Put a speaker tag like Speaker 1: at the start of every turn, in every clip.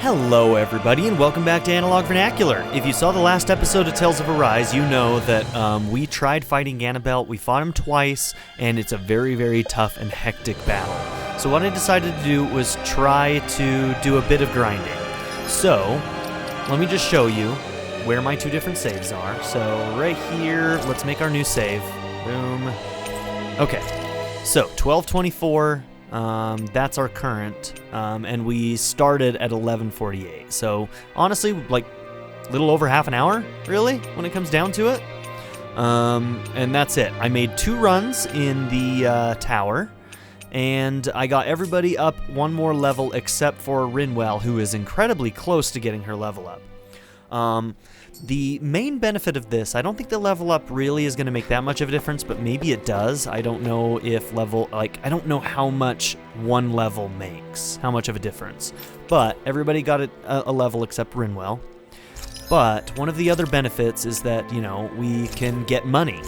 Speaker 1: Hello everybody and welcome back to Analog Vernacular. If you saw the last episode of Tales of Arise, you know that we tried fighting Ganabelt, we fought him twice, and it's a very, very tough and hectic battle. So what I decided to do was try to do a bit of grinding. So, let me just show you where my two different saves are. So right here, let's make our new save. Boom. Okay, so 1224. That's our current, and we started at 11:48. So honestly, like a little over half an hour, really, when it comes down to it. And that's it. I made 2 runs in the tower, and I got everybody up one more level except for Rinwell, who is incredibly close to getting her level up. The main benefit of this, I don't think the level up really is going to make that much of a difference, but maybe it does. I don't know if I don't know how much one level makes, how much of a difference. But everybody got a level except Rinwell. But one of the other benefits is that, you know, we can get money.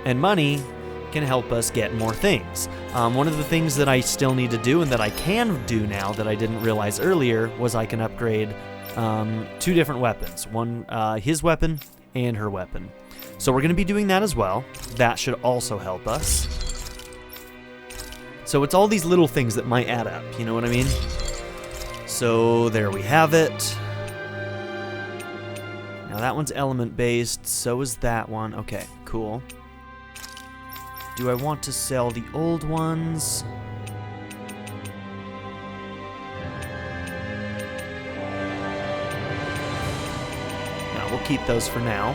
Speaker 1: And money can help us get more things. One of the things that I still need to do and that I can do now that I didn't realize earlier was I can upgrade 2 different weapons. One, his weapon and her weapon. So we're going to be doing that as well. That should also help us. So it's all these little things that might add up, you know what I mean? So there we have it. Now that one's element based, so is that one. Okay, cool. Do I want to sell the old ones? We'll keep those for now.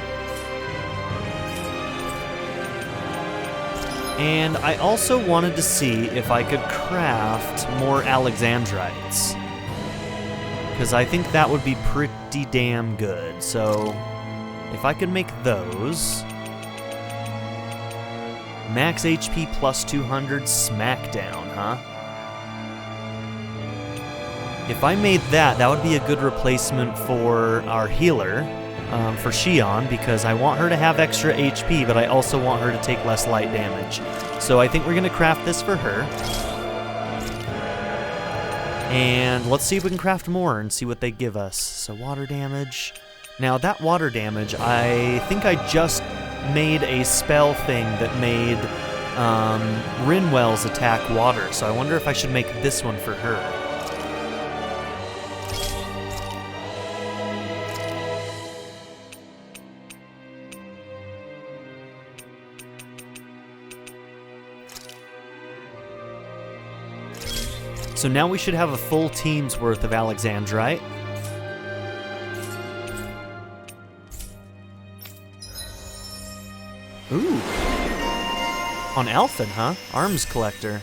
Speaker 1: And I also wanted to see if I could craft more Alexandrites, because I think that would be pretty damn good. So if I could make those, max HP plus 200 smackdown, huh? If I made that, that would be a good replacement for our healer. For Shion, because I want her to have extra HP, but I also want her to take less light damage. So I think we're going to craft this for her. And let's see if we can craft more and see what they give us. So water damage. Now that water damage, I think I just made a spell thing that made Rinwell's attack water. So I wonder if I should make this one for her. So now we should have a full team's worth of Alexandrite. Ooh. On Alphen, huh? Arms collector.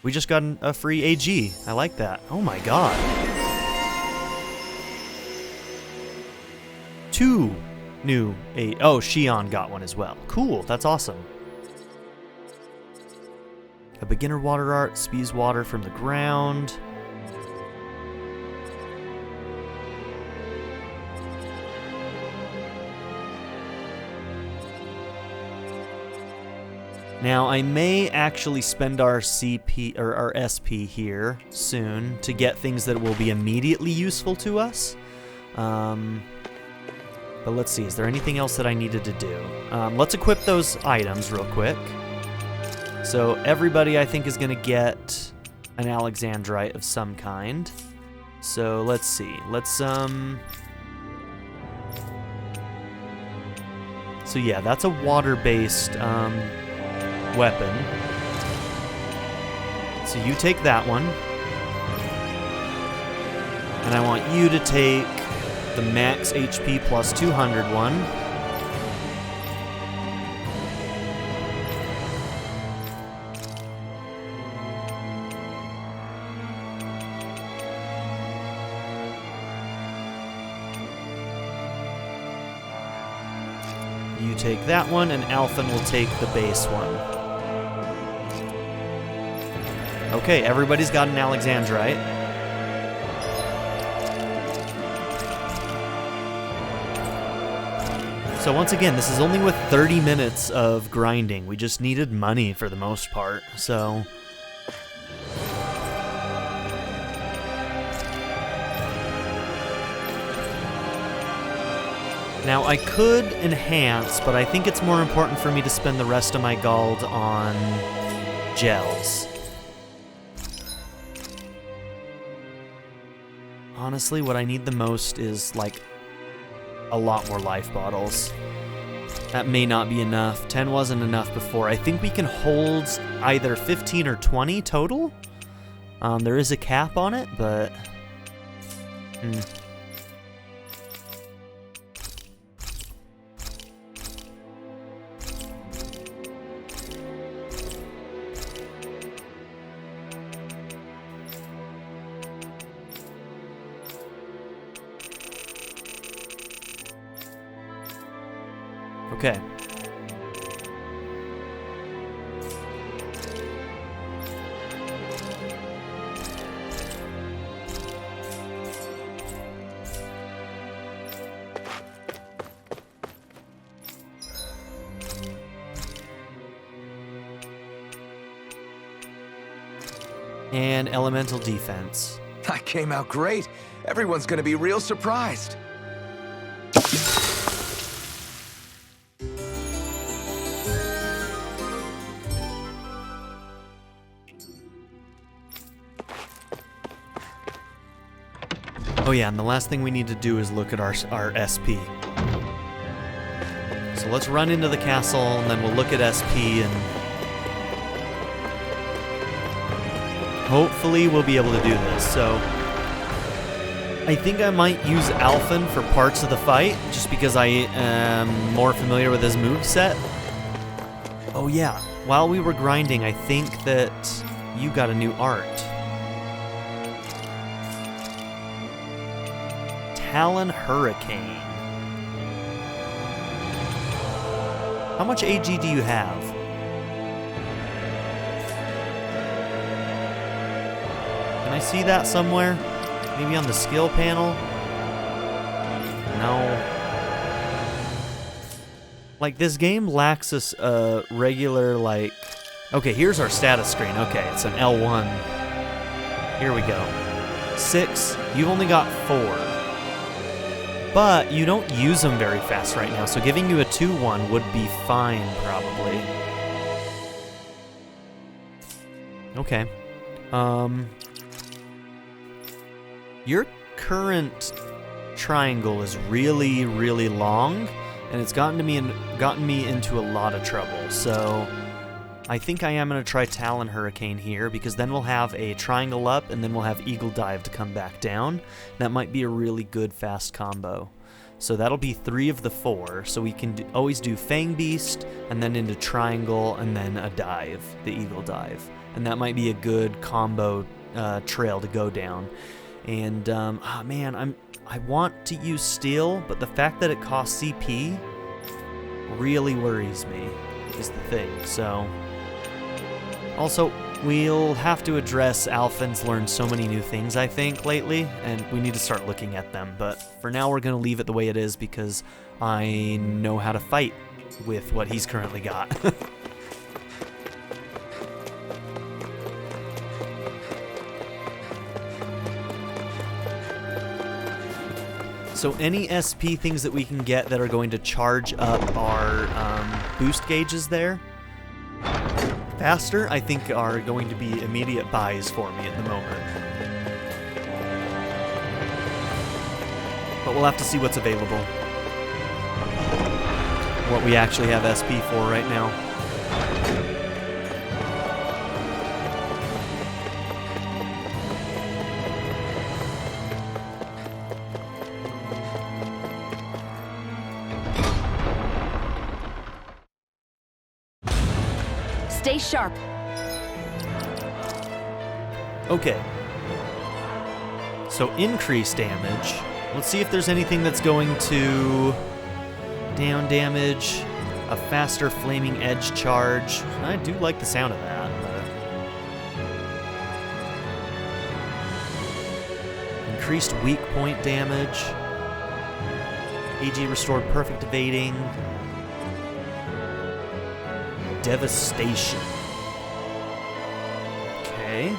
Speaker 1: We just got a free AG. I like that. Oh my god. 2 new AG. Oh, Shion got one as well. Cool, that's awesome. A beginner water art spews water from the ground. Now, I may actually spend our CP or our SP here soon to get things that will be immediately useful to us. But let's see, is there anything else that I needed to do? Let's equip those items real quick. So everybody, I think, is going to get an Alexandrite of some kind. So let's see. Let's, So yeah, that's a water-based, weapon. So you take that one. And I want you to take the max HP plus 200 one. You take that one, and Alphen will take the base one. Okay, everybody's got an Alexandrite. So once again, this is only with 30 minutes of grinding. We just needed money for the most part, so... Now, I could enhance, but I think it's more important for me to spend the rest of my gold on gels. Honestly, what I need the most is, like, a lot more life bottles. That may not be enough. 10 wasn't enough before. I think we can hold either 15 or 20 total. There is a cap on it, but... Okay. And elemental defense.
Speaker 2: That came out great. Everyone's gonna be real surprised.
Speaker 1: Oh yeah, and the last thing we need to do is look at our SP. So let's run into the castle, and then we'll look at SP, and hopefully we'll be able to do this. So I think I might use Alphen for parts of the fight, just because I am more familiar with his moveset. Oh yeah, while we were grinding, I think that you got a new art. Talon Hurricane. How much AG do you have? Can I see that somewhere? Maybe on the skill panel? No. Like, this game lacks a regular, like... Okay, here's our status screen. Okay, it's an L1. Here we go. 6. You've only got 4. But you don't use them very fast right now, so giving you a 2-1 would be fine, probably. Okay. Your current triangle is really, really long, and it's gotten me into a lot of trouble, so I think I am going to try Talon Hurricane here, because then we'll have a triangle up, and then we'll have Eagle Dive to come back down. That might be a really good fast combo. So that'll be 3 of the 4, so we can always do Fang Beast, and then into Triangle, and then a dive, the Eagle Dive. And that might be a good combo trail to go down. And, man, I want to use Steel, but the fact that it costs CP really worries me, is the thing, so... Also, we'll have to address Alphen's learned so many new things, I think, lately, and we need to start looking at them. But for now, we're going to leave it the way it is because I know how to fight with what he's currently got. So any SP things that we can get that are going to charge up our boost gauges there faster, I think are going to be immediate buys for me at the moment. But we'll have to see what's available. What we actually have SP for right now.
Speaker 3: Stay sharp.
Speaker 1: Okay. So increased damage. Let's see if there's anything that's going to down damage, a faster flaming edge charge. I do like the sound of that. Increased weak point damage. AG restored perfect evading. Devastation. Okay.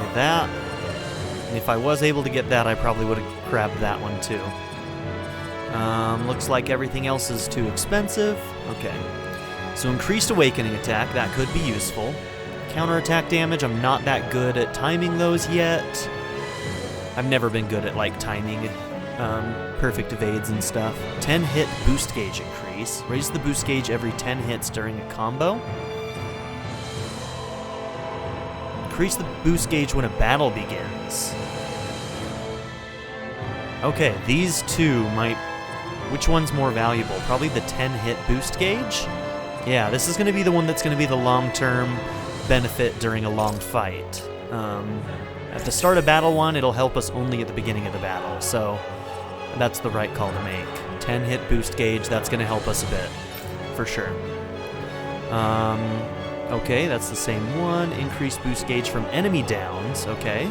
Speaker 1: Okay, that. And if I was able to get that, I probably would have grabbed that one too. Looks like everything else is too expensive. Okay. So increased awakening attack, that could be useful. Counterattack damage, I'm not that good at timing those yet. I've never been good at, like, timing perfect evades and stuff. 10 hit boost gauge increase. Raise the boost gauge every 10 hits during a combo. Increase the boost gauge when a battle begins. Okay, these two might... Which one's more valuable? Probably the 10 hit boost gauge? Yeah, this is going to be the one that's going to be the long-term benefit during a long fight. At the start of battle one, it'll help us only at the beginning of the battle, so that's the right call to make. 10 hit boost gauge, that's going to help us a bit, for sure. Okay, that's the same one. Increased boost gauge from enemy downs, okay.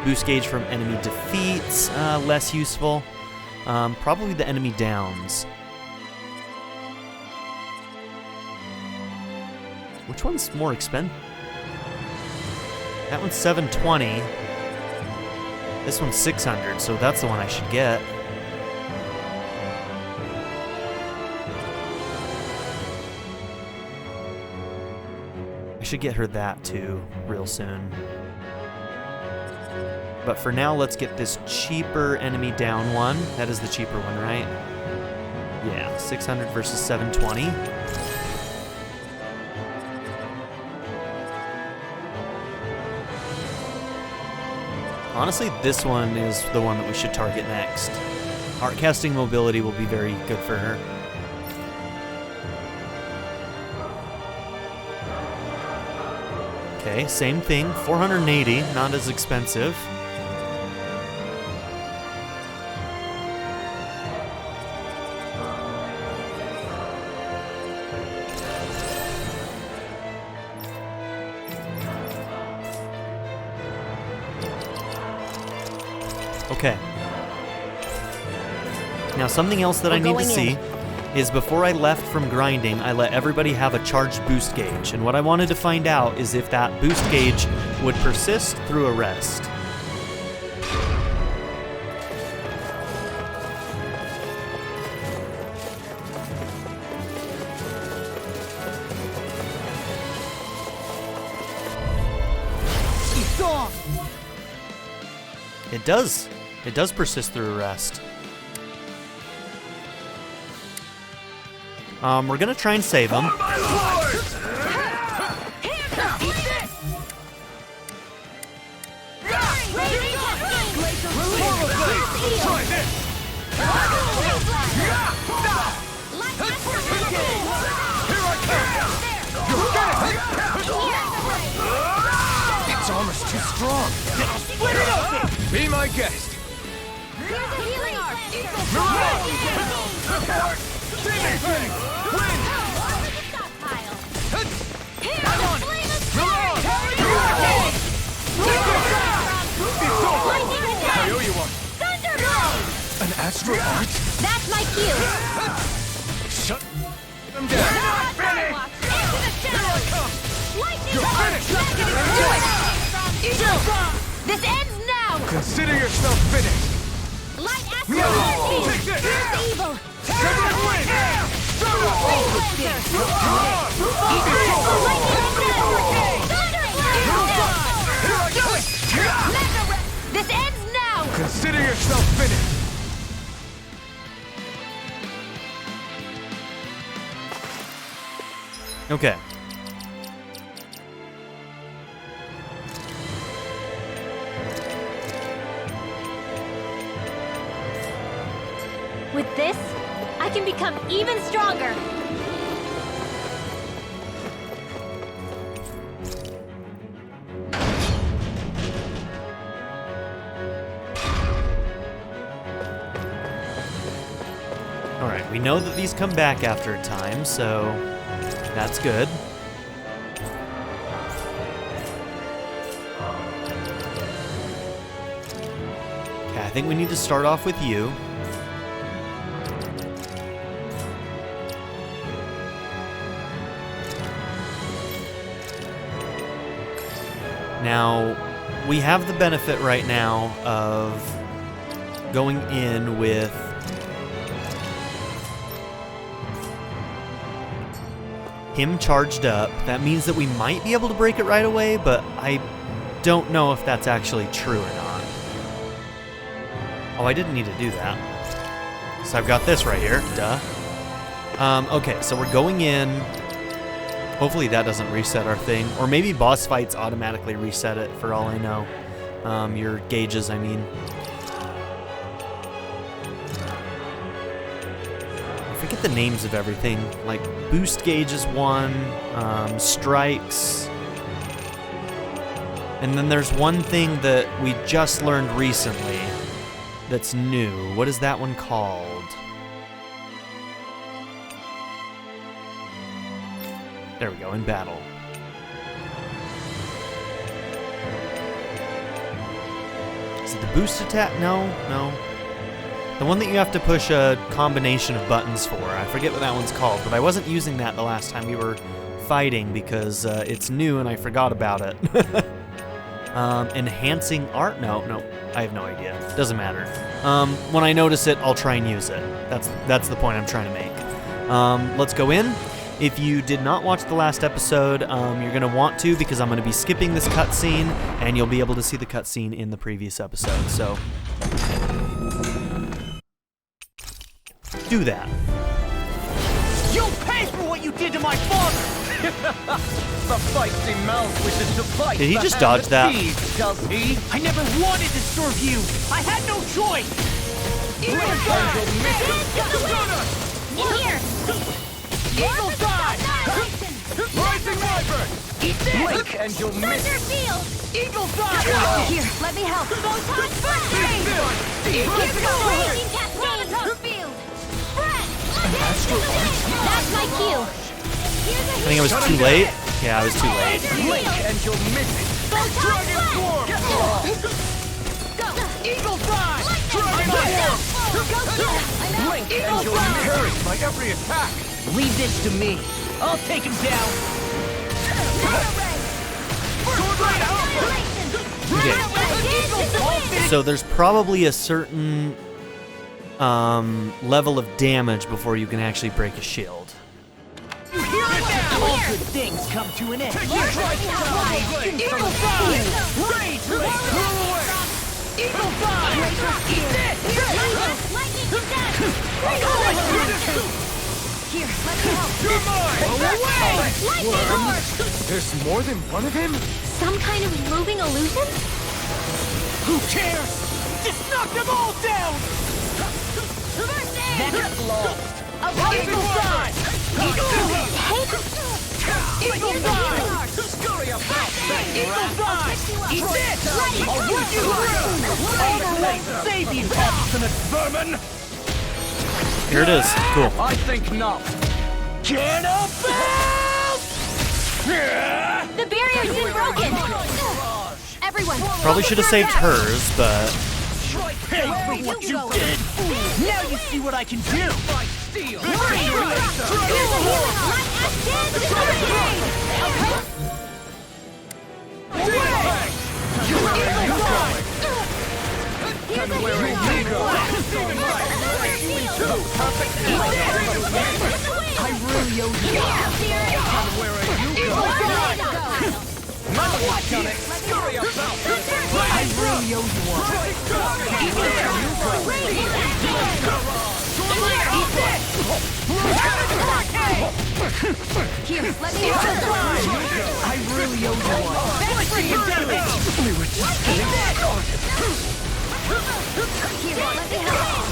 Speaker 1: Boost gauge from enemy defeats, less useful. Probably the enemy downs. Which one's more expensive? That one's 720. This one's 600, so that's the one I should get. I should get her that too, real soon. But for now, let's get this cheaper enemy down one. That is the cheaper one, right? Yeah, 600 versus 720. Honestly, this one is the one that we should target next. Art casting mobility will be very good for her. Okay, same thing, 480, not as expensive. Okay. Now something else that I need to see is before I left from grinding, I let everybody have a charged boost gauge. And what I wanted to find out is if that boost gauge would persist through a rest. It does. It does persist through a rest. We're gonna try and save him.
Speaker 2: Its armor's too strong.
Speaker 3: Split it open!
Speaker 2: Be my guest.
Speaker 3: Here's a healing art!
Speaker 2: Anything! Win! I owe you one. An astral art?
Speaker 3: That's my cue!
Speaker 2: Shut them down. You're finished!
Speaker 3: This ends now!
Speaker 2: Consider yourself finished.
Speaker 3: Light astral
Speaker 2: Take this!
Speaker 3: Here's the evil!
Speaker 2: Win!
Speaker 3: This ends now!
Speaker 2: Consider yourself finished.
Speaker 1: Okay.
Speaker 3: With this, I can become even stronger!
Speaker 1: Alright, we know that these come back after a time, so that's good. Okay, I think we need to start off with you. Now, we have the benefit right now of going in with him charged up. That means that we might be able to break it right away, but I don't know if that's actually true or not. Oh, I didn't need to do that. So I've got this right here, duh. Okay, so we're going in. Hopefully that doesn't reset our thing. Or maybe boss fights automatically reset it, for all I know. Your gauges, I mean. I forget the names of everything. Like, boost gauge is one, strikes. And then there's one thing that we just learned recently that's new. What is that one called? There we go, in battle. Is it the boost attack? No. The one that you have to push a combination of buttons for. I forget what that one's called, but I wasn't using that the last time we were fighting because it's new and I forgot about it. Enhancing art? No, I have no idea. Doesn't matter. When I notice it, I'll try and use it. That's the point I'm trying to make. Let's go in. If you did not watch the last episode, you're going to want to because I'm going to be skipping this cutscene, and you'll be able to see the cutscene in the previous episode. So, do that.
Speaker 4: You'll pay for what you did to my father! The feisty mouth wishes to fight.
Speaker 1: Did he just dodge that?
Speaker 4: Feeds, does he? I never wanted to serve you. I had no choice.
Speaker 3: In here!
Speaker 4: Eagle dive! Rising Viper! Eat this! Blink and you'll miss!
Speaker 3: Thunder field!
Speaker 4: Eagle dive!
Speaker 3: Here, let me help! Photon Blast! Here goes! Raging Cascade! Field! That's my cue!
Speaker 1: I think I was too late. Yeah, I was too late.
Speaker 4: Blink and you'll miss it! Dragon Swarm! Eagle dive! Dragon Swarm! Blink and you'll perish by every attack! Leave this to me. I'll take him down.
Speaker 1: Okay. So there's probably a certain level of damage before you can actually break a shield.
Speaker 4: You hear it now? All good things come to an end. Eagle dive! Rage! Eagle dive! Eat this!
Speaker 3: Here, let me help.
Speaker 4: You're mine!
Speaker 3: Lightning!
Speaker 2: There's more than one of him?
Speaker 3: Some kind of moving illusion?
Speaker 4: Who cares? Just knock them all down! That's lost. Eagle dive! Eagle dive! Eagle dive! Scurry about! Eagle dive! Eat this! I'll run you through! Overwhelm! Save the obstinate vermin!
Speaker 1: Here it is. Cool.
Speaker 4: I think not. Ganabelt!
Speaker 3: The barrier's been broken! Everyone!
Speaker 1: Probably should have saved hers, but
Speaker 4: Pay for what you did! Now you see what I can do! Steel! I really owe you. Where are you going? None of what's done it. Scurry about. I really owe you one. Where are you going? Eat this!
Speaker 3: Here, let me help.
Speaker 4: I really owe you one. Bring it down! We were just getting started.
Speaker 3: Here, let me help.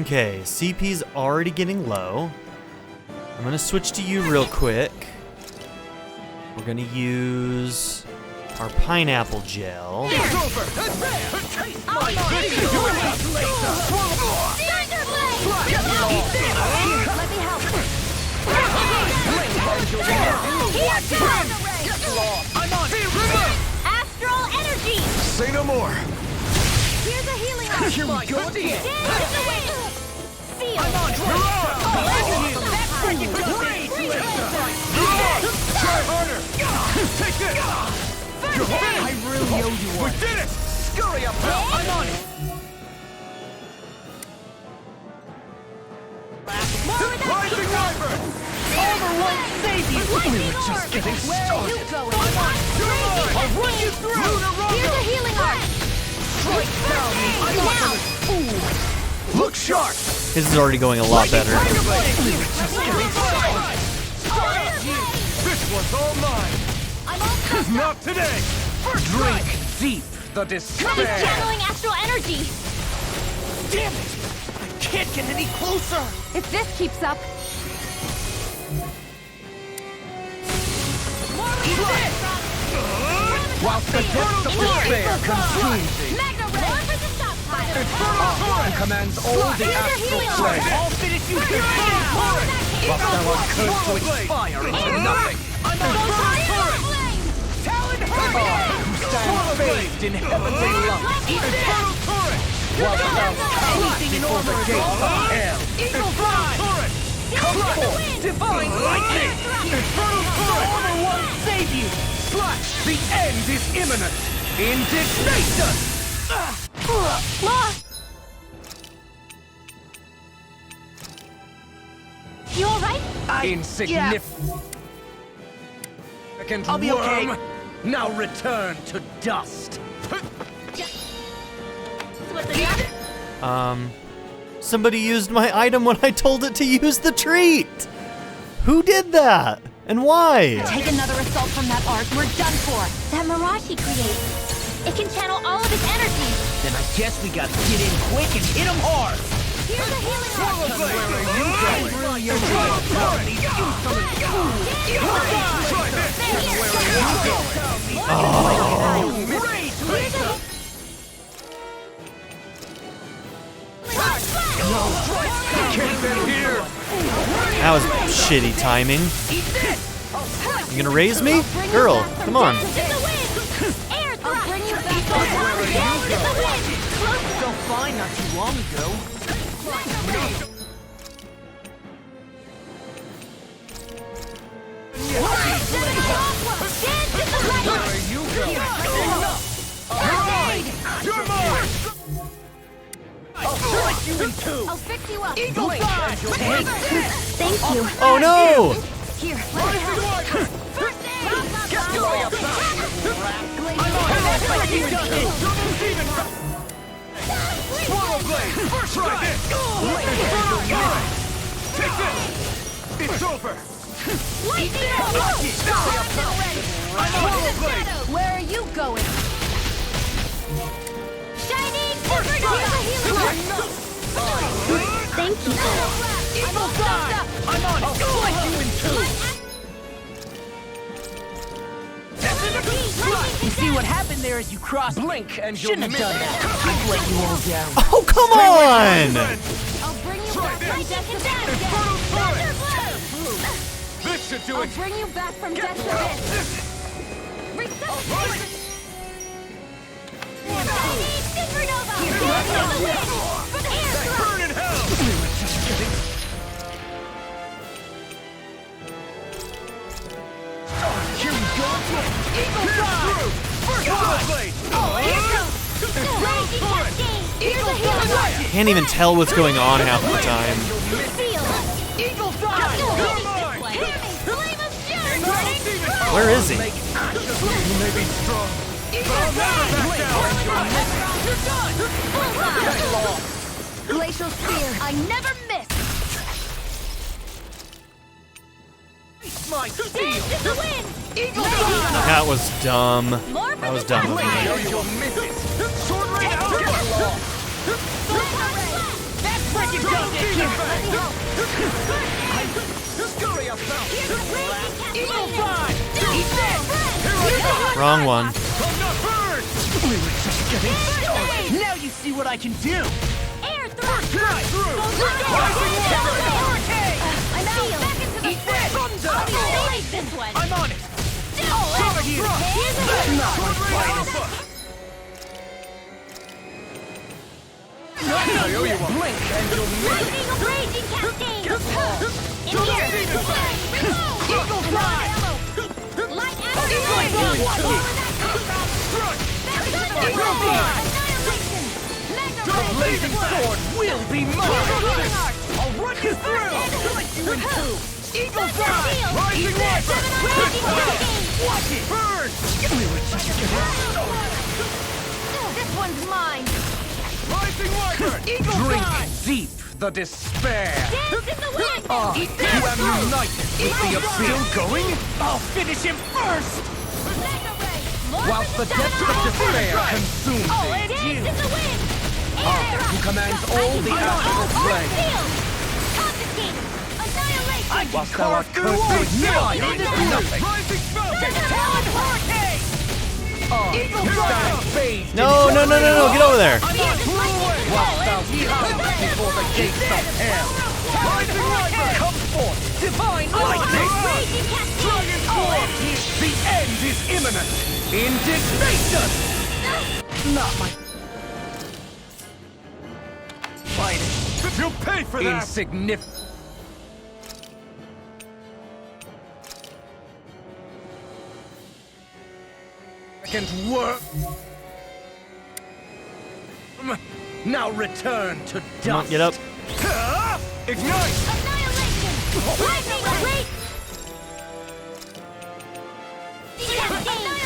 Speaker 1: okay, CP's already getting low. I'm gonna switch to you real quick. We're gonna use our pineapple gel.
Speaker 4: It's over! Taste my victory! You will have later!
Speaker 3: Here, let me help.
Speaker 4: I'm on!
Speaker 3: Astral energy!
Speaker 2: Say no more.
Speaker 3: Here's a healing
Speaker 4: Here we go again!
Speaker 3: Seal!
Speaker 4: I'm on! You're on! Breaking the rage!
Speaker 2: Try harder! Take this!
Speaker 4: I really owe you
Speaker 2: We
Speaker 4: one.
Speaker 2: did it! Scurry up!
Speaker 4: I'm on it.
Speaker 2: Rising Wyvern!
Speaker 4: Armor won't save you.
Speaker 3: Lightning
Speaker 4: We were just
Speaker 3: orb.
Speaker 4: getting
Speaker 3: Where are you
Speaker 4: started.
Speaker 3: going?
Speaker 2: You're
Speaker 4: I'll run you through.
Speaker 3: Here's a healing arc.
Speaker 4: Strike down the
Speaker 3: Now.
Speaker 4: fool.
Speaker 2: Look sharp!
Speaker 1: His is already going a lot better.
Speaker 4: We were just getting started.
Speaker 2: This one's all mine!
Speaker 3: I'm all set.
Speaker 2: Not today!
Speaker 4: Drink deep the
Speaker 3: He's
Speaker 4: despair.
Speaker 3: channeling astral energy.
Speaker 4: Damn it! I can't get any closer.
Speaker 3: If this keeps up.
Speaker 4: Eat this! Whilst the depths of despair consume thee,
Speaker 3: Magna Ray. For the stockpile.
Speaker 4: Arthur commands all the
Speaker 3: Here's a
Speaker 4: astral
Speaker 3: healing
Speaker 4: plane.
Speaker 3: arc.
Speaker 4: I'll finish you here now! Whilst thou art cursed to expire into nothing. I'm Talon Hurricane! Who stands bathed in heavenly light.
Speaker 3: Eat this.
Speaker 4: Whilst thou cowers before the gates of hell. Eagle Fly! Come forth, divine lightning! Armor won't save you! Slash! The end is imminent! Indignation!
Speaker 3: Ma. You all right?
Speaker 4: Insignificant
Speaker 5: I'll be okay.
Speaker 4: worm! Now return to dust!
Speaker 1: Somebody used my item when I told it to use the treat. Who did that? And why?
Speaker 3: Take another assault from that arc. We're done for. That mirage he creates. It can channel all of its energy.
Speaker 5: Then I guess we gotta get in quick and hit him hard.
Speaker 3: Here's a healing arc.
Speaker 1: That was shitty timing. You gonna raise me? Girl, come on.
Speaker 5: Felt fine not too long ago.
Speaker 2: You're mine!
Speaker 4: I'll slice you in two!
Speaker 3: I'll fix you up.
Speaker 4: Eagle Fly!
Speaker 3: Thank you.
Speaker 1: Oh no!
Speaker 3: Here, let me help. First
Speaker 2: Swallow Blade! First try this! Take this! It's over!
Speaker 3: Where are you going? Shining Supernova Healer! Thank you.
Speaker 4: Eagle Fly! I'm on it! I'll slice you in two!
Speaker 5: You see what happened there as you crossed.
Speaker 4: Blink and you'll
Speaker 5: Shouldn't have
Speaker 4: miss
Speaker 5: done that. I've let you all down.
Speaker 1: Oh, come on!
Speaker 3: I'll bring you back from death to death.
Speaker 2: This should do
Speaker 3: I'll
Speaker 2: it!
Speaker 3: bring you back from death to death. Shining Supernova! For the air thrust!
Speaker 2: Burn in hell!
Speaker 4: Here we go! Eagle Fly!
Speaker 2: First Swallow Blade!
Speaker 3: Raging Cascade! Here's a healing
Speaker 1: Can't even tell what's going on half the time.
Speaker 3: field!
Speaker 4: Eagle Fly!
Speaker 3: Flame of Sharon!
Speaker 1: Where is he?
Speaker 2: You may be strong, but I'll never back down!
Speaker 3: Glacial Spear! I never miss!
Speaker 4: My
Speaker 3: Dance
Speaker 4: steel!
Speaker 3: in the wind!
Speaker 4: Eagle Fly!
Speaker 1: That was dumb.
Speaker 3: More
Speaker 1: That was dumb of me.
Speaker 4: You'll miss it! Sword Ray Outlaw!
Speaker 5: That's freaking does it.
Speaker 4: Scurry up now!
Speaker 3: Eagle
Speaker 4: Fly!
Speaker 3: Eat this!
Speaker 1: Wrong one.
Speaker 2: I'm not burned!
Speaker 4: We were just getting started!
Speaker 5: Now you see what I can do.
Speaker 3: Air thrust!
Speaker 2: Right through!
Speaker 3: I'm out! Back into the fray! I'll be safe this one!
Speaker 5: I'm on it.
Speaker 3: Over here! Here's a healing arc.
Speaker 2: I owe you one.
Speaker 4: Blink and you'll miss it!
Speaker 3: Lightning raging cascade! In here!
Speaker 4: Eagle Fly! The blazing sword will be mine! I'll run you through! Split you in two! Eagle Fly! Rising Wiper! Watch it! Burn! Give me what you
Speaker 3: This one's mine.
Speaker 4: Rising Wiper! Eagle Drink deep the despair!
Speaker 3: Dance in the wind.
Speaker 4: You am united with the abyss! Still going? I'll finish him first! Whilst the depths of despair consume thee!
Speaker 3: Dance in the wind.
Speaker 4: Who commands all the astral flame!
Speaker 3: Confiscate. Annihilation.
Speaker 4: Whilst thou art cursed with fire and nothing! Rising Talon Hurricane! Eagle Fly!
Speaker 1: No, no, no, no, no, get over there.
Speaker 4: Whilst thou cowers before the gates of hell! Rising Wiper! Come forth! Divine lightning! Dragon Form! The end is imminent! Indignation! Not my... Fighting. You'll pay for that! Insignificant work. Now return to dust.
Speaker 1: Come on, get up.
Speaker 4: Ignite!
Speaker 3: Annihilation. Lightning. Wait. Annihilation.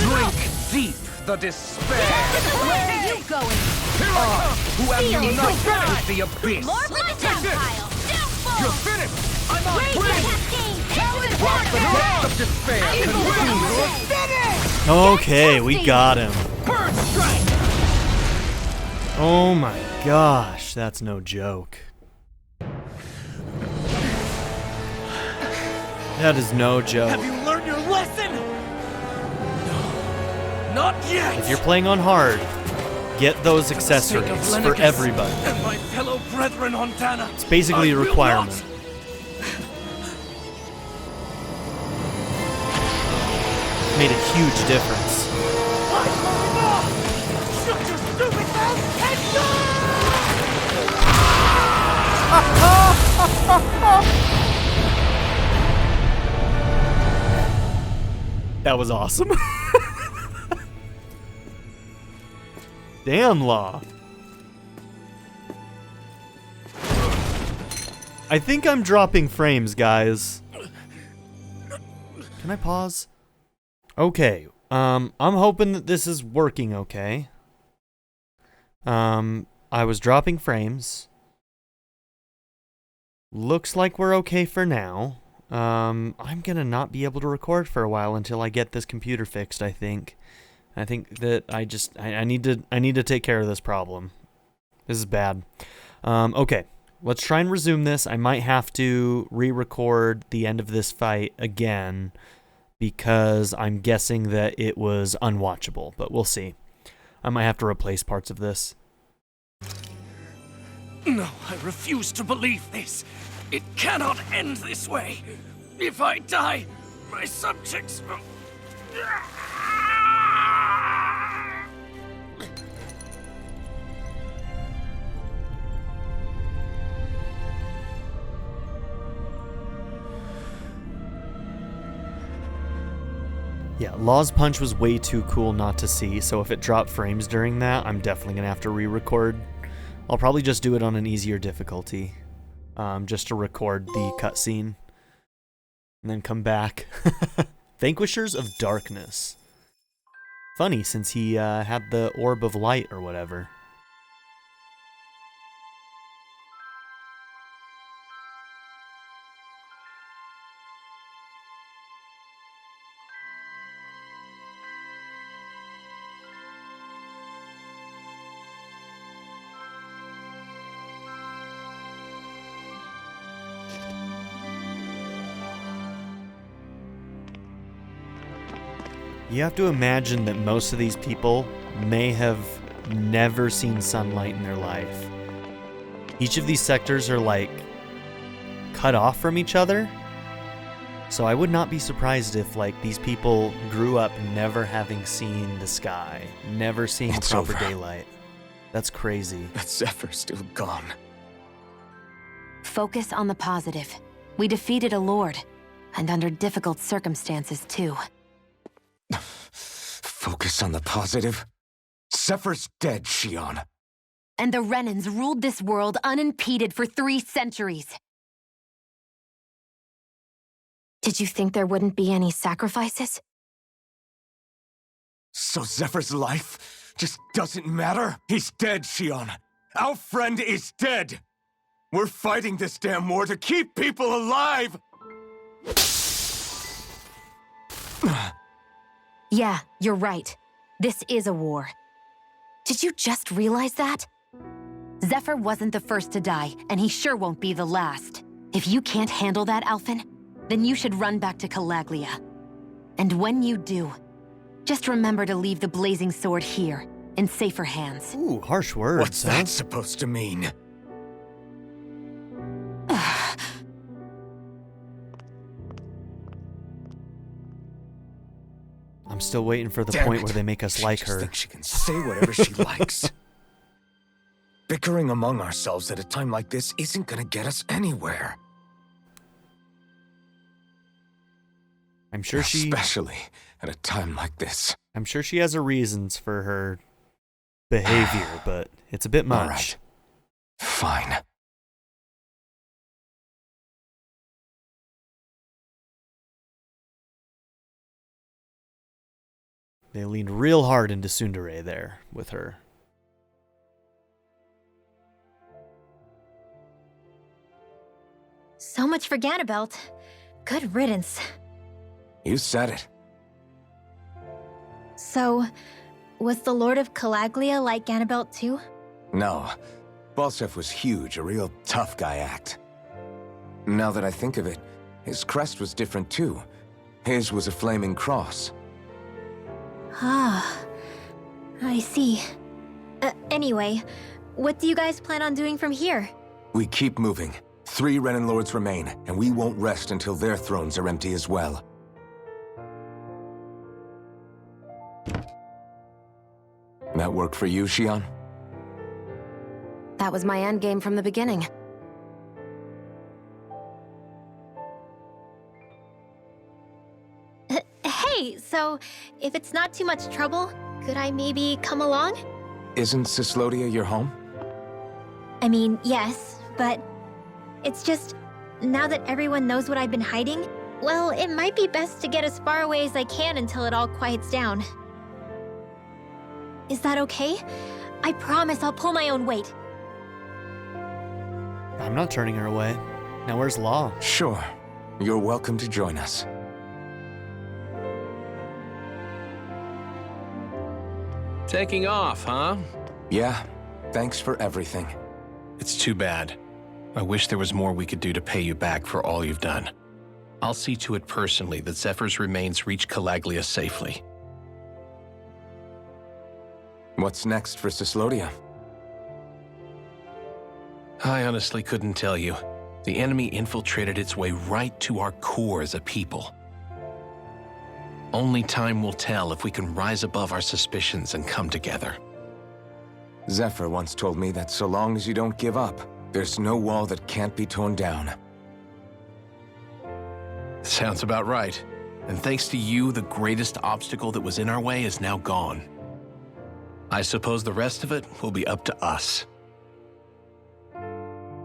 Speaker 4: Drink deep the despair.
Speaker 3: Where are you going?
Speaker 4: Who am united with the abyss?
Speaker 3: More for the down pile. Downfall.
Speaker 4: You're finished! I'm on
Speaker 3: Raging cascade.
Speaker 4: Whilst the depths of despair consume you.
Speaker 1: Okay, we got him.
Speaker 4: Bird strike!
Speaker 1: Oh my gosh, that's no joke. That is no joke.
Speaker 4: Have you learned your lesson? No, not yet.
Speaker 1: If you're playing on hard, get those accessories for everybody.
Speaker 4: And my fellow brethren on Dahna.
Speaker 1: It's basically a requirement. Made a huge difference.
Speaker 4: Shut your stupid mouth and
Speaker 1: That was awesome. Damn, Law. I think I'm dropping frames, guys. Can I pause? Okay. I'm hoping that this is working okay. I was dropping frames. Looks like we're okay for now. I'm gonna not be able to record for a while until I get this computer fixed, I think. I think that I need to take care of this problem. This is bad. Okay. Let's try and resume this. I might have to re-record the end of this fight again because I'm guessing that it was unwatchable, but we'll see. I might have to replace parts of this.
Speaker 4: No, I refuse to believe this. It cannot end this way. If I die, my subjects will...
Speaker 1: Yeah, Law's punch was way too cool not to see, so if it dropped frames during that, I'm definitely going to have to re-record. I'll probably just do it on an easier difficulty, just to record the cutscene, and then come back. Vanquishers of Darkness. Funny, since he had the Orb of Light or whatever. You have to imagine that most of these people may have never seen sunlight in their life. Each of these sectors are like cut off from each other. So I would not be surprised if like these people grew up never having seen the sky, never seeing proper daylight. That's crazy.
Speaker 6: That Zephyr's still gone.
Speaker 7: Focus on the positive. We defeated a lord.
Speaker 6: And under difficult circumstances, too.
Speaker 2: Focus on the positive. Zephyr's dead, Xion.
Speaker 6: And the Renans ruled this world unimpeded for 3 centuries. Did you think there wouldn't be any sacrifices?
Speaker 2: So Zephyr's life just doesn't matter? He's dead, Xion. Our friend is dead. We're fighting this damn war to keep people alive!
Speaker 6: Yeah, you're right. This is a war. Did you just realize that? Zephyr wasn't the first to die, and he sure won't be the last. If you can't handle that, Alphen, then you should run back to Calaglia. And when you do, just remember to leave the blazing sword here, in safer hands.
Speaker 1: Ooh, harsh words.
Speaker 2: What's that supposed to mean?
Speaker 1: I'm still waiting for the
Speaker 2: Damn
Speaker 1: point
Speaker 2: it.
Speaker 1: where they make us like
Speaker 2: Just
Speaker 1: her.
Speaker 2: thinks she can say whatever she likes. Bickering among ourselves at a time like this isn't gonna get us anywhere.
Speaker 1: I'm sure she
Speaker 2: Especially at a time like this.
Speaker 1: I'm sure she has her reasons for her behavior, but it's a bit much.
Speaker 2: All right. Fine.
Speaker 1: They leaned real hard into Tsundere there with her.
Speaker 3: So much for Ganabelt. Good riddance.
Speaker 2: You said it.
Speaker 3: So, was the Lord of Calaglia like Ganabelt too?
Speaker 2: No. Balsef was huge, a real tough guy act. Now that I think of it, his crest was different too. His was a flaming cross.
Speaker 3: Ah, I see. Anyway, what do you guys plan on doing from here?
Speaker 2: We keep moving. 3 Renan Lords remain, and we won't rest until their thrones are empty as well. That work for you, Xion?
Speaker 6: That was my endgame from the beginning.
Speaker 3: Hey, so if it's not too much trouble, could I maybe come along?
Speaker 2: Isn't Cyslodia your home?
Speaker 3: I mean, yes, but it's just, now that everyone knows what I've been hiding, well, it might be best to get as far away as I can until it all quiets down. Is that okay? I promise I'll pull my own weight.
Speaker 1: I'm not turning her away. Now where's Law?
Speaker 2: Sure. You're welcome to join us.
Speaker 7: Taking off, huh?
Speaker 2: Yeah, thanks for everything.
Speaker 7: It's too bad. I wish there was more we could do to pay you back for all you've done. I'll see to it personally that Zephyr's remains reach Calaglia safely.
Speaker 2: What's next for Cyslodia?
Speaker 7: I honestly couldn't tell you. The enemy infiltrated its way right to our core as a people. Only time will tell if we can rise above our suspicions and come together.
Speaker 2: Zephyr once told me that so long as you don't give up, there's no wall that can't be torn down.
Speaker 7: Sounds about right. And thanks to you, the greatest obstacle that was in our way is now gone. I suppose the rest of it will be up to us.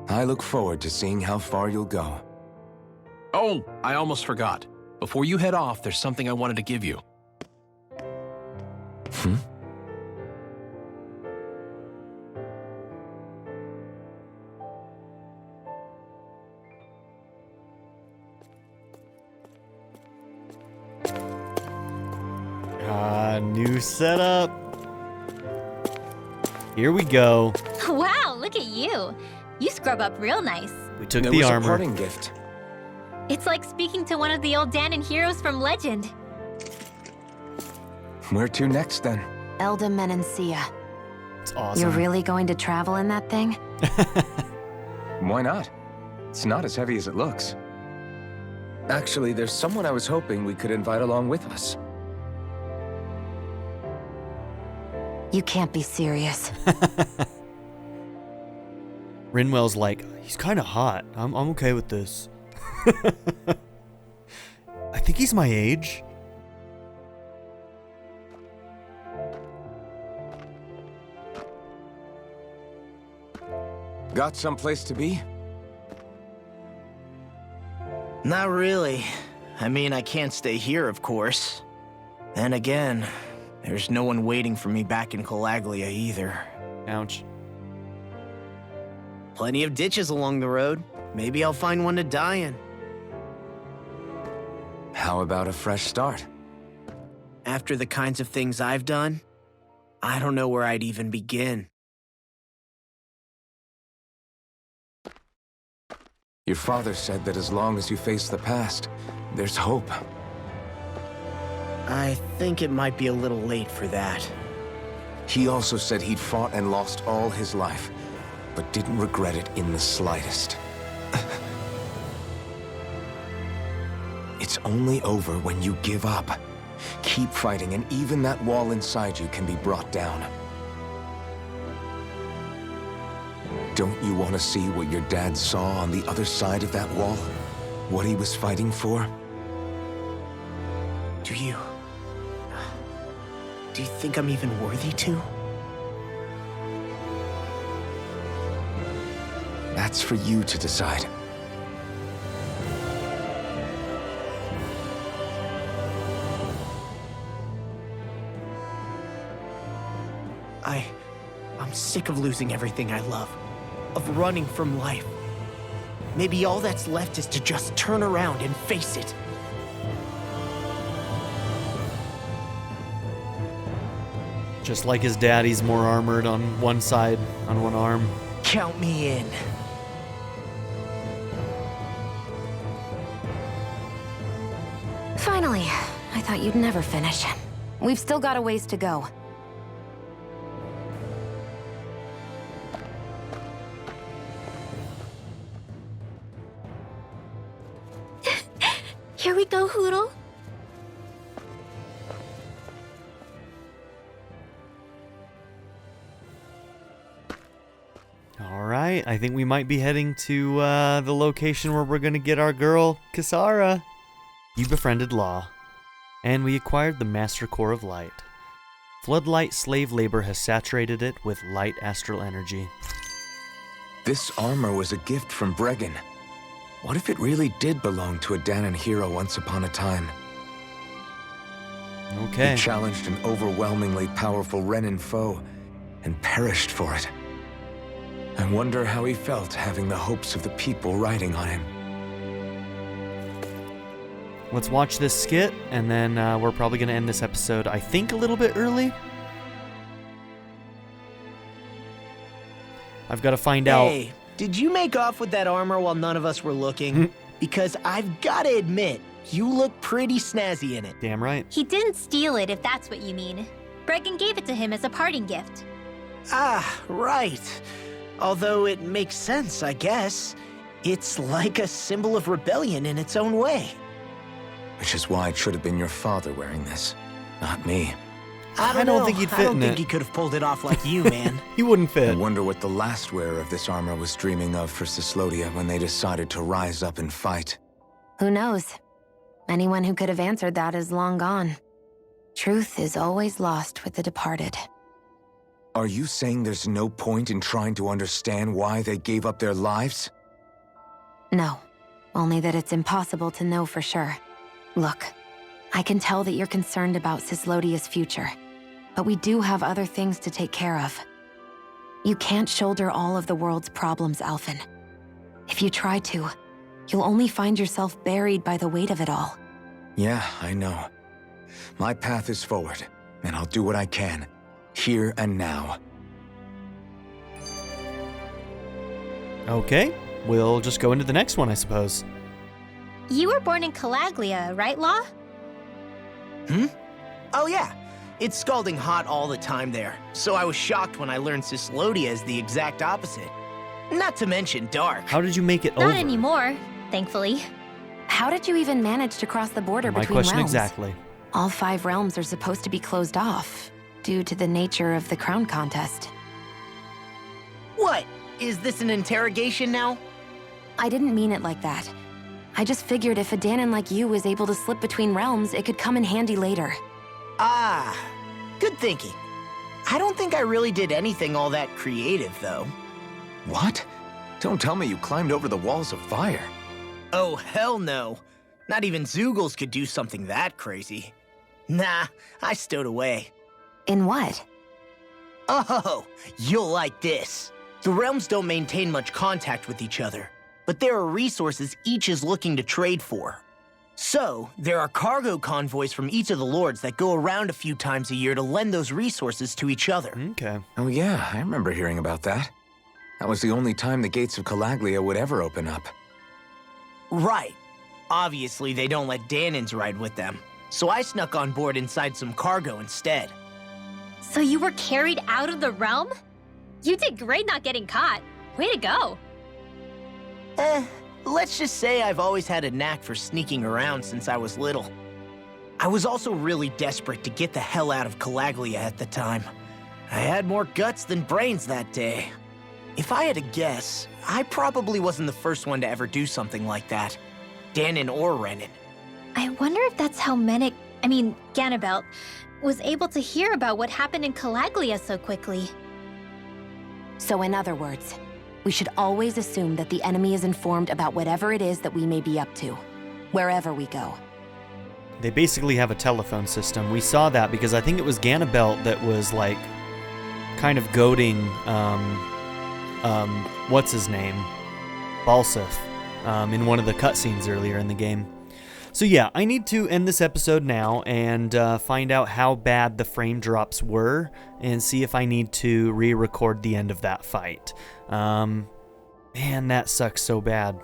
Speaker 2: I look forward to seeing how far you'll go.
Speaker 7: Oh, I almost forgot. Before you head off, there's something I wanted to give you.
Speaker 1: New setup. Here we go.
Speaker 3: Wow, look at you. You scrub up real nice.
Speaker 1: We took
Speaker 2: It
Speaker 1: the
Speaker 2: was a
Speaker 1: armor.
Speaker 2: parting gift.
Speaker 3: It's like speaking to one of the old Dahnan heroes from legend.
Speaker 2: Where to next, then?
Speaker 6: Elda Menancia.
Speaker 1: It's awesome.
Speaker 6: You're really going to travel in that thing?
Speaker 2: Why not? It's not as heavy as it looks. Actually, there's someone I was hoping we could invite along with us.
Speaker 6: You can't be serious.
Speaker 1: Rinwell's like, he's kind of hot. I'm okay with this. think he's my age.
Speaker 2: Got someplace to be?
Speaker 5: Not really. I mean, I can't stay here, of course. Then again, there's no one waiting for me back in Calaglia either.
Speaker 1: Ouch.
Speaker 5: Plenty of ditches along the road. Maybe I'll find one to die in.
Speaker 2: How about a fresh start?
Speaker 5: After the kinds of things I've done, I don't know where I'd even begin.
Speaker 2: Your father said that as long as you face the past, there's hope.
Speaker 5: I think it might be a little late for that.
Speaker 2: He also said he'd fought and lost all his life, but didn't regret it in the slightest. It's only over when you give up. Keep fighting, and even that wall inside you can be brought down. Don't you want to see what your dad saw on the other side of that wall? What he was fighting for?
Speaker 5: Do you think I'm even worthy to?
Speaker 2: That's for you to decide.
Speaker 5: I'm sick of losing everything I love. Of running from life. Maybe all that's left is to just turn around and face it.
Speaker 1: Just like his dad, he's more armored on one side, on one arm.
Speaker 5: Count me in.
Speaker 6: Finally, I thought you'd never finish. We've still got a ways to go.
Speaker 3: Here we go, Hoodle.
Speaker 1: All right, I think we might be heading to the location where we're going to get our girl, Kisara. You befriended Law, and we acquired the Master Core of Light. Floodlight slave labor has saturated it with light astral energy.
Speaker 2: This armor was a gift from Bregan. What if it really did belong to a Dahna hero once upon a time?
Speaker 1: Okay.
Speaker 2: He challenged an overwhelmingly powerful Renin foe and perished for it. I wonder how he felt having the hopes of the people riding on him.
Speaker 1: Let's watch this skit, and then we're probably going to end this episode, I think, a little bit early. I've got to find out.
Speaker 5: Hey, did you make off with that armor while none of us were looking? Because I've got to admit, you look pretty snazzy in it.
Speaker 1: Damn right.
Speaker 3: He didn't steal it, if that's what you mean. Bregan gave it to him as a parting gift.
Speaker 5: Ah, right. Although it makes sense, I guess. It's like a symbol of rebellion in its own way.
Speaker 2: Which is why it should have been your father wearing this, not me.
Speaker 1: I don't think he'd fit
Speaker 5: I don't
Speaker 1: in
Speaker 5: think
Speaker 1: it.
Speaker 5: he could have pulled it off like you, man.
Speaker 1: He wouldn't
Speaker 2: I
Speaker 1: fit.
Speaker 2: wonder what the last wearer of this armor was dreaming of for Cyslodia when they decided to rise up and fight.
Speaker 6: Who knows? Anyone who could have answered that is long gone. Truth is always lost with the departed.
Speaker 2: Are you saying there's no point in trying to understand why they gave up their lives?
Speaker 6: No, only that it's impossible to know for sure. Look, I can tell that you're concerned about Cyslodia's future, but we do have other things to take care of. You can't shoulder all of the world's problems, Alphen. If you try to, you'll only find yourself buried by the weight of it all.
Speaker 2: Yeah, I know. My path is forward, and I'll do what I can, here and now.
Speaker 1: Okay, we'll just go into the next one, I suppose.
Speaker 3: You were born in Calaglia, right, Law?
Speaker 5: Oh yeah, it's scalding hot all the time there, so I was shocked when I learned Cyslodia is the exact opposite. Not to mention dark.
Speaker 1: How did you make it
Speaker 3: Not
Speaker 1: over?
Speaker 3: anymore, thankfully.
Speaker 6: How did you even manage to cross the border
Speaker 1: My
Speaker 6: between
Speaker 1: question
Speaker 6: realms?
Speaker 1: exactly.
Speaker 6: All 5 realms are supposed to be closed off, due to the nature of the crown contest.
Speaker 5: What? Is this an interrogation now?
Speaker 6: I didn't mean it like that. I just figured if a Dahnan like you was able to slip between realms, it could come in handy later.
Speaker 5: Ah, good thinking. I don't think I really did anything all that creative, though.
Speaker 2: What? Don't tell me you climbed over the walls of fire.
Speaker 5: Oh, hell no. Not even Zoogles could do something that crazy. Nah, I stowed away.
Speaker 6: In what?
Speaker 5: Oh, you'll like this. The realms don't maintain much contact with each other, but there are resources each is looking to trade for. So, there are cargo convoys from each of the lords that go around a few times a year to lend those resources to each other.
Speaker 1: Okay.
Speaker 2: Oh yeah, I remember hearing about that. That was the only time the gates of Calaglia would ever open up.
Speaker 5: Right. Obviously, they don't let Dahnans ride with them, so I snuck on board inside some cargo instead.
Speaker 3: So you were carried out of the realm? You did great not getting caught. Way to go.
Speaker 5: Let's just say I've always had a knack for sneaking around since I was little. I was also really desperate to get the hell out of Calaglia at the time. I had more guts than brains that day. If I had to guess, I probably wasn't the first one to ever do something like that. Dahnan or Renan.
Speaker 3: I wonder if that's how Ganabelt, was able to hear about what happened in Calaglia so quickly.
Speaker 6: So in other words, we should always assume that the enemy is informed about whatever it is that we may be up to, wherever we go.
Speaker 1: They basically have a telephone system. We saw that because I think it was Ganabelt that was like kind of goading what's his name? Balsef, in one of the cutscenes earlier in the game. So yeah, I need to end this episode now and find out how bad the frame drops were and see if I need to re-record the end of that fight. Man, that sucks so bad.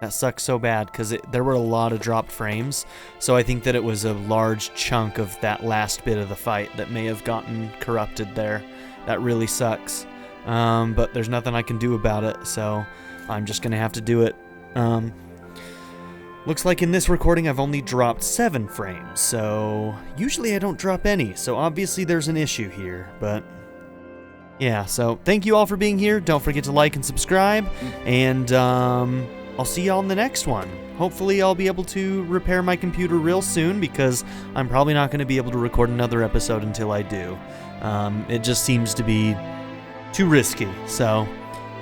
Speaker 1: That sucks so bad because there were a lot of dropped frames, so I think that it was a large chunk of that last bit of the fight that may have gotten corrupted there. That really sucks. But there's nothing I can do about it, so I'm just gonna have to do it. Looks like in this recording I've only dropped 7 frames, so usually I don't drop any, so obviously there's an issue here, but yeah, so thank you all for being here. Don't forget to like and subscribe, and I'll see y'all in the next one. Hopefully I'll be able to repair my computer real soon, because I'm probably not going to be able to record another episode until I do. It just seems to be too risky, so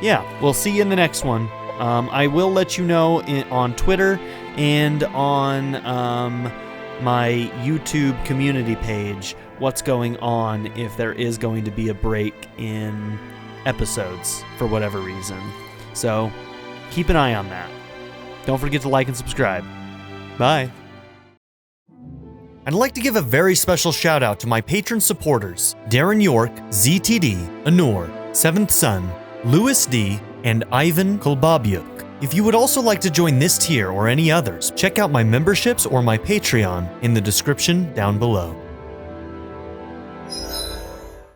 Speaker 1: yeah, we'll see you in the next one. I will let you know on Twitter and on my YouTube community page what's going on if there is going to be a break in episodes for whatever reason. So keep an eye on that. Don't forget to like and subscribe. Bye. I'd like to give a very special shout out to my patron supporters, Darren York, ZTD, Anur, 7th Son, Louis D, and Ivan Kolbabyuk. If you would also like to join this tier or any others, check out my memberships or my Patreon in the description down below.